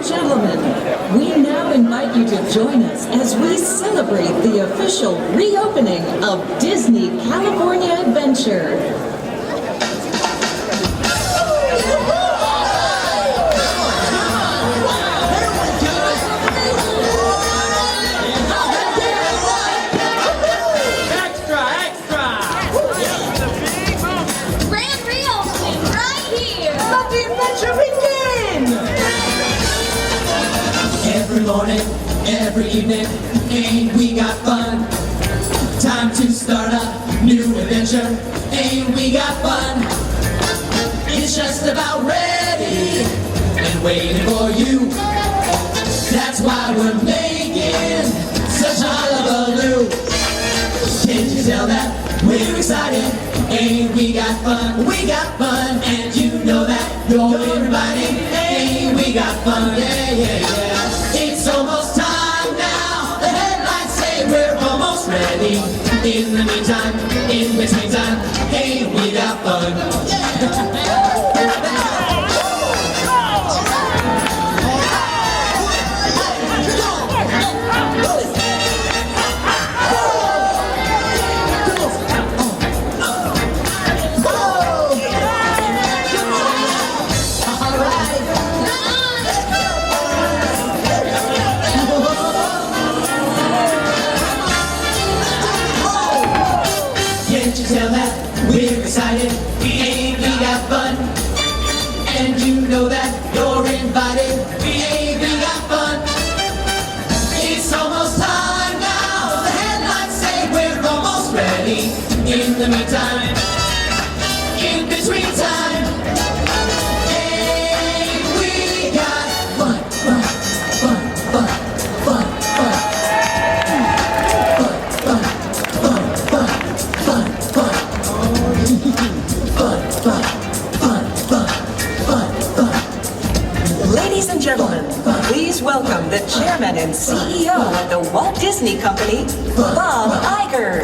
and gentlemen, we now invite you to join us as we celebrate the official reopening of Disney California Adventure. Every morning, every evening, ain't we got fun? Time to start a new adventure, ain't we got fun? It's just about ready and waiting for you. That's why we're making such a hullabaloo. Can't you tell that we're excited? Ain't we got fun? We got fun, and you know that you're invited. Ain't we got fun? Yeah, yeah, yeah. It's almost time now. The headlights say we're almost ready. In the meantime, in between time, hey, we got fun. Can't you tell that we're excited? Hey, we got fun. And you know that you're invited. Hey, we got fun. It's almost time now. The headlights say we're almost ready. In the meantime, in between time, hey, we got fun, fun, fun, fun, fun, fun. Ladies and gentlemen, please welcome the chairman and CEO of the Walt Disney Company, Bob Iger.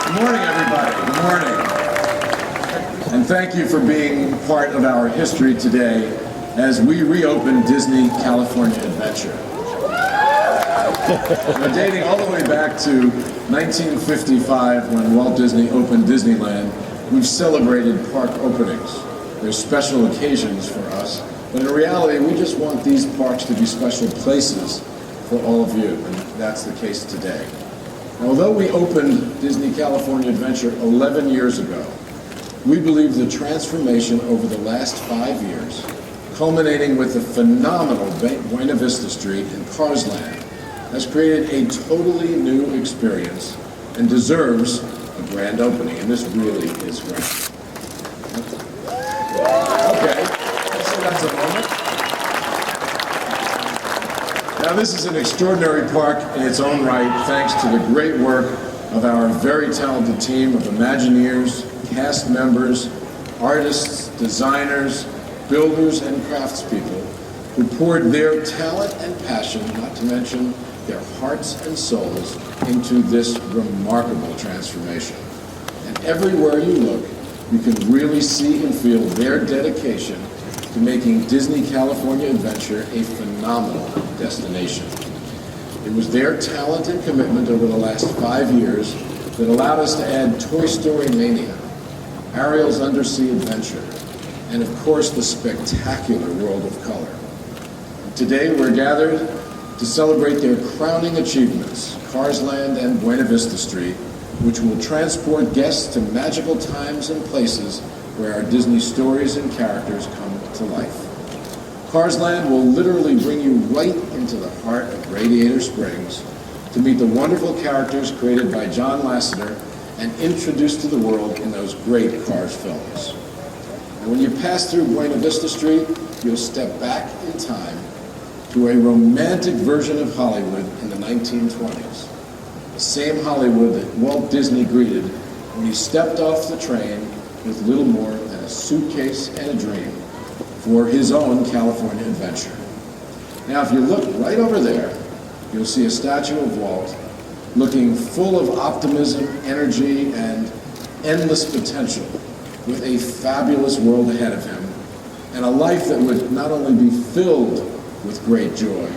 Good morning, everybody. Good morning. And thank you for being part of our history today as we reopen Disney California Adventure. We're dating all the way back to 1955 when Walt Disney opened Disneyland. We've celebrated park openings. They're special occasions for us, but in reality, we just want these parks to be special places for all of you, and that's the case today. Now, although we opened Disney California Adventure 11 years ago, we believe the transformation over the last 5 years, culminating with the phenomenal Buena Vista Street and Cars Land, has created a totally new experience and deserves a grand opening, and this really is great. Okay, so that's a moment. Now, this is an extraordinary park in its own right, thanks to the great work of our very talented team of Imagineers, cast members, artists, designers, builders, and craftspeople who poured their talent and passion, not to mention their hearts and souls, into this remarkable transformation. And everywhere you look, you can really see and feel their dedication to making Disney California Adventure a phenomenal destination. It was their talent and commitment over the last 5 years that allowed us to add Toy Story Mania, Ariel's Undersea Adventure, and of course the spectacular World of Color. Today we're gathered to celebrate their crowning achievements, Cars Land and Buena Vista Street, which will transport guests to magical times and places where our Disney stories and characters come to life. Cars Land will literally bring you right into the heart of Radiator Springs to meet the wonderful characters created by John Lasseter and introduced to the world in those great Cars films. And when you pass through Buena Vista Street, you'll step back in time to a romantic version of Hollywood in the 1920s. The same Hollywood that Walt Disney greeted when he stepped off the train with little more than a suitcase and a dream for his own California adventure. Now, if you look right over there, you'll see a statue of Walt looking full of optimism, energy, and endless potential, with a fabulous world ahead of him, and a life that would not only be filled with great joy,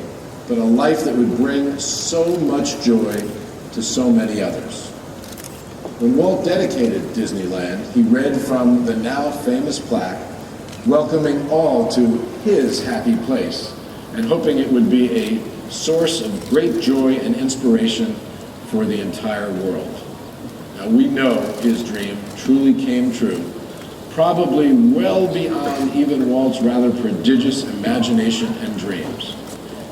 but a life that would bring so much joy to so many others. When Walt dedicated Disneyland, he read from the now famous plaque, welcoming all to his happy place, and hoping it would be a source of great joy and inspiration for the entire world. Now, we know his dream truly came true, probably well beyond even Walt's rather prodigious imagination and dreams.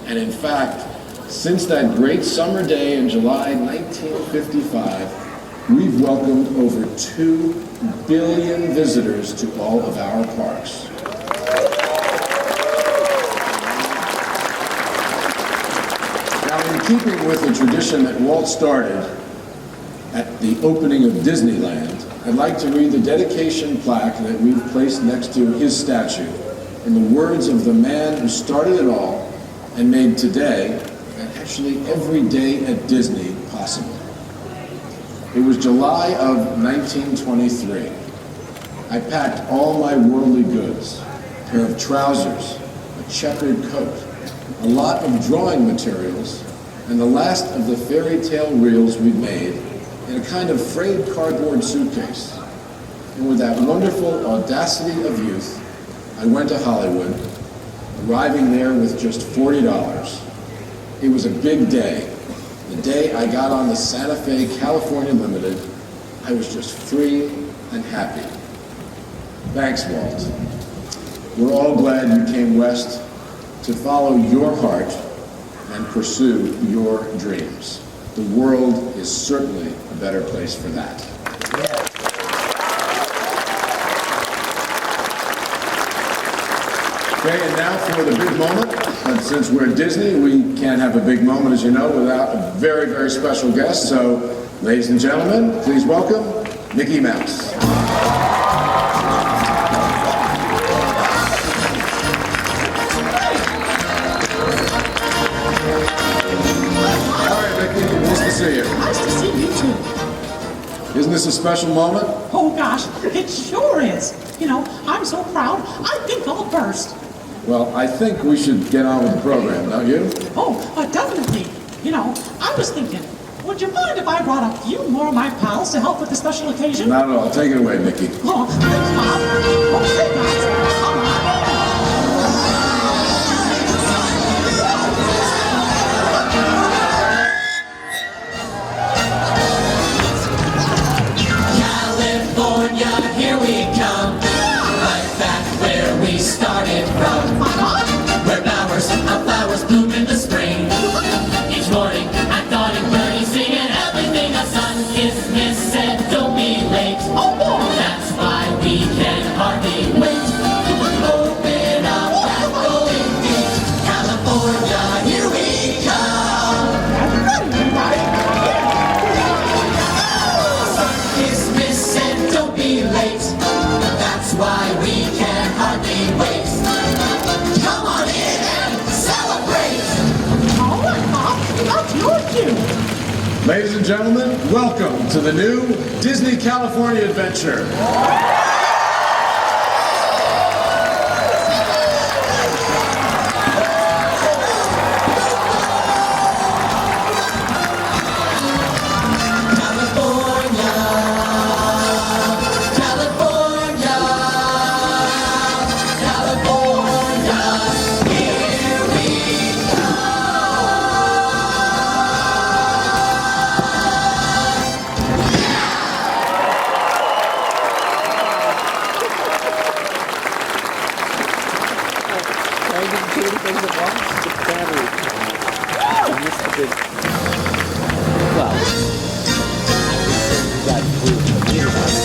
And in fact, since that great summer day in July 1955, we've welcomed over 2 billion visitors to all of our parks. Now, in keeping with the tradition that Walt started at the opening of Disneyland, I'd like to read the dedication plaque that we've placed next to his statue in the words of the man who started it all and made today, and actually every day at Disney, possible. It was July of 1923. I packed all my worldly goods, a pair of trousers, a checkered coat, a lot of drawing materials, and the last of the fairy tale reels we'd made in a kind of frayed cardboard suitcase. And with that wonderful audacity of youth, I went to Hollywood, arriving there with just $40. It was a big day. The day I got on the Santa Fe California Limited, I was just free and happy. Thanks, Walt. We're all glad you came west to follow your heart and pursue your dreams. The world is certainly a better place for that. Okay, and now for the big moment. And since we're at Disney, we can't have a big moment, as you know, without a very, very special guest. So, ladies and gentlemen, please welcome Mickey Mouse. Nice to see you. Nice to see you too. Isn't this a special moment? Oh gosh, it sure is. You know, I'm so proud, I think I'll burst. Well, I think we should get on with the program, don't you? Oh, definitely. You know, I was thinking, would you mind if I brought a few more of my pals to help with the special occasion? Not at all. Take it away, Mickey. Oh, thanks, Bob. Okay, guys, come on. California, here we come, right back where we started from, where flowers bloom in the spring. Each morning at dawn and early, singing everything a sun-kissed miss said, don't be late. Oh boy, that's why we can hardly wait. Open up that golden gate, California, here we come. Sun-kissed miss said, don't be late. That's why we can hardly wait. Come on in and celebrate. All right, Bob, that's your cue. Ladies and gentlemen, welcome to the new Disney California adventure. Well, I would say we got